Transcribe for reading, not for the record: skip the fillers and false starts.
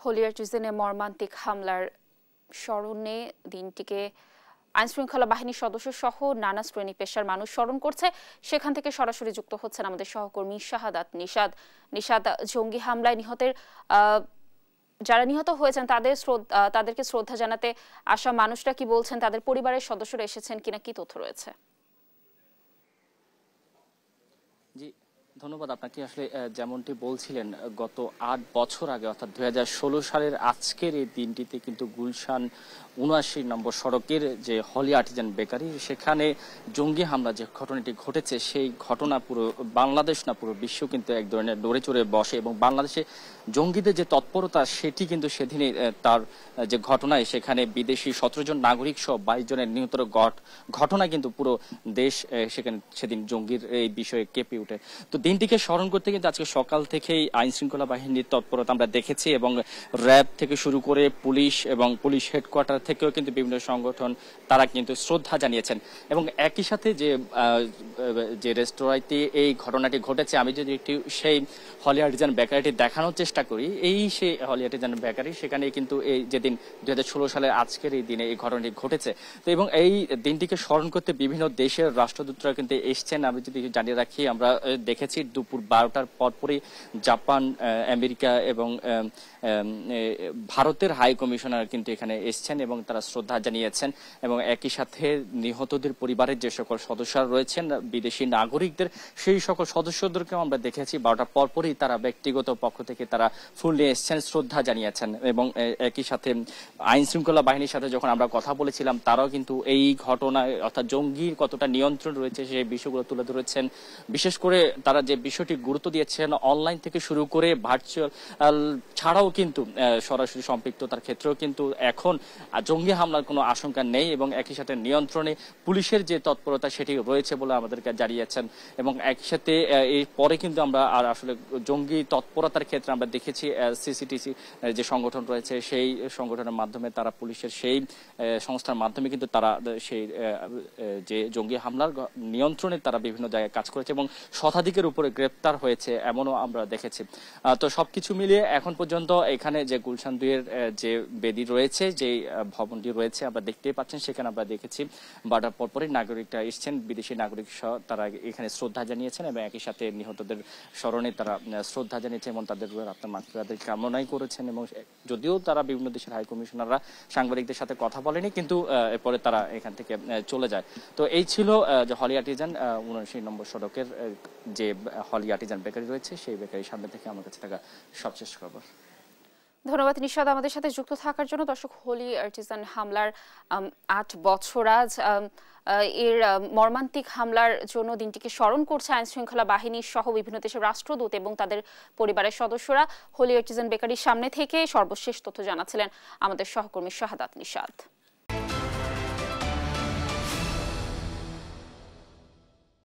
হোলি আর্টিজানে মর্মান্তিক হামলার স্মরণে দিনটিকে আইনশৃঙ্খলা বাহিনীর সদস্য সহ নানা শ্রেণী পেশার মানুষ স্মরণ করছে। সেখান থেকে সরাসরি যুক্ত হচ্ছেন আমাদের সহকর্মী শাহাদাত নিশাদ। নিশাদ, জঙ্গি হামলায় যারা নিহত হয়েছেন তাদেরকে শ্রদ্ধা জানাতে আসা মানুষরা কি বলছেন, তাদের পরিবারের সদস্যরা এসেছেন কিনা, কি তথ্য রয়েছে? জি ধন্যবাদ আপনাকে। আসলে যেমনটি বলছিলেন, গত ৮ বছর আগে অর্থাৎ ২০১৬ সালের আজকের এই দিনটিতে কিন্তু গুলশান ৭৯ নম্বর সড়কের যে হলি আর্টিজান বেকারি, সেখানে জঙ্গি হামলা যে ঘটনাটি ঘটেছে, সেই ঘটনা পুরো বাংলাদেশ না পুরো বিশ্ব কিন্তু এক ধরনের নড়ে চড়ে বসে এবং বাংলাদেশে জঙ্গিদের যে তৎপরতা সেটি কিন্তু সেদিনই তার যে ঘটনায় সেখানে বিদেশি ১৭ জন নাগরিক সহ ২২ জনের নিহতের ঘটনা কিন্তু পুরো দেশ সেদিন জঙ্গির এই বিষয়ে কেঁপে ওঠে। তো দিনটিকে স্মরণ করতে কিন্তু আজকে সকাল থেকেই আইন শৃঙ্খলা বাহিনীর তৎপরতা আমরা দেখেছি এবং র্যাব থেকে শুরু করে পুলিশ এবং পুলিশ হেডকোয়ার্টার থেকেও কিন্তু বিভিন্ন সংগঠন তারা কিন্তু শ্রদ্ধা জানিয়েছেন। এবং একই সাথে যে রেস্তোরাঁতে এই ঘটনাটি ঘটেছে, আমি যদি একটু সেই হলি আর্টিজান বেকারিটি দেখানোর চেষ্টা করি, সেই হলি আর্টিজান বেকারি সেখানে কিন্তু এই যেদিন ২০১৬ সালের আজকের এই দিনে এই ঘটনাটি ঘটেছে। তো এবং এই দিনটিকে স্মরণ করতে বিভিন্ন দেশের রাষ্ট্রদূতরা কিন্তু এসছেন। আমি যদি জানিয়ে রাখি, আমরা দেখেছি দুপুর ১২টার পরপরই জাপান, আমেরিকা এবং ভারতের হাই কমিশনার কিন্তু এখানে এসছেন এবং তারা শ্রদ্ধা জানিয়েছেন। এবং একই সাথে নিহতদের পরিবারের যে সকল সদস্যরা রয়েছেন বিদেশি নাগরিকদের, সেই সকল সদস্যদেরকেও আমরা দেখেছি ১২টার পরপরই তারা ব্যক্তিগত পক্ষ থেকে তারা ফুল নিয়ে এসছেন, শ্রদ্ধা জানিয়েছেন। এবং একই সাথে আইন শৃঙ্খলা বাহিনীর সাথে যখন আমরা কথা বলেছিলাম, তারাও কিন্তু এই ঘটনায় অর্থাৎ জঙ্গির কতটা নিয়ন্ত্রণ রয়েছে সেই বিষয়গুলো তুলে ধরেছেন। বিশেষ করে তারা যে বিষয়টি গুরুত্ব দিয়েছেন, অনলাইন থেকে শুরু করে ভার্চুয়াল ছাড়াও কিন্তু সরাসরি সম্পৃক্ততার ক্ষেত্রেও কিন্তু এখন জঙ্গি হামলার কোনো আশঙ্কা নেই এবং একই সাথে নিয়ন্ত্রণে পুলিশের যে তৎপরতা সেটি রয়েছে বলে আমাদেরকে জানিয়েছেন। এবং একই সাথে এর পরে কিন্তু আমরা আর আসলে জঙ্গি তৎপরতার ক্ষেত্রে আমরা দেখেছি সিসিটিসি যে সংগঠন রয়েছে, সেই সংগঠনের মাধ্যমে তারা পুলিশের সেই সংস্থার মাধ্যমে কিন্তু তারা সেই যে জঙ্গি হামলার নিয়ন্ত্রণে তারা বিভিন্ন জায়গায় কাজ করেছে এবং শতাধিকের উপরে গ্রেপ্তার হয়েছে, এমনও আমরা দেখেছি। তো সবকিছু মিলিয়ে এখন পর্যন্ত এখানে যে গুলশান ২ এর যে বেদি রয়েছে, যে ভবনটি রয়েছে আমরা দেখতেই পাচ্ছেন, সেখানে আমরা দেখেছি ১২টার পরপরই নাগরিকরা এসছেন, বিদেশি নাগরিক সহ তারা এখানে শ্রদ্ধা জানিয়েছেন এবং একই সাথে নিহতদের স্মরণে তারা শ্রদ্ধা জানিয়েছেন এবং তাদের আত্মার মাগফিরাতের কামনাই করেছেন। এবং যদিও তারা বিভিন্ন দেশের হাই কমিশনাররা সাংবাদিকদের সাথে কথা বলেনি, কিন্তু এরপরে তারা এখান থেকে চলে যায়। তো এই ছিল যে হলি আর্টিজান ৭৯ নম্বর সড়কের যে হলি আর্টিজান বেকারি রয়েছে, সেই বেকারির সামনে থেকে আমার কাছে থাকা সবশেষ খবর। ধন্যবাদ নিশাদ আমাদের সাথে যুক্ত থাকার জন্য। দর্শক, হোলি আর্টিজান হামলার ৮ বছর আজ, এর মর্মান্তিক হামলার জন্য দিনটিকে স্মরণ করছে আইন শৃঙ্খলা বাহিনী সহ বিভিন্ন দেশের রাষ্ট্রদূত এবং তাদের পরিবারের সদস্যরা। হোলি আর্টিজান বেকারির সামনে থেকে সর্বশেষ তথ্য জানাচ্ছিলেন আমাদের সহকর্মী শাহাদাত নিশাদ।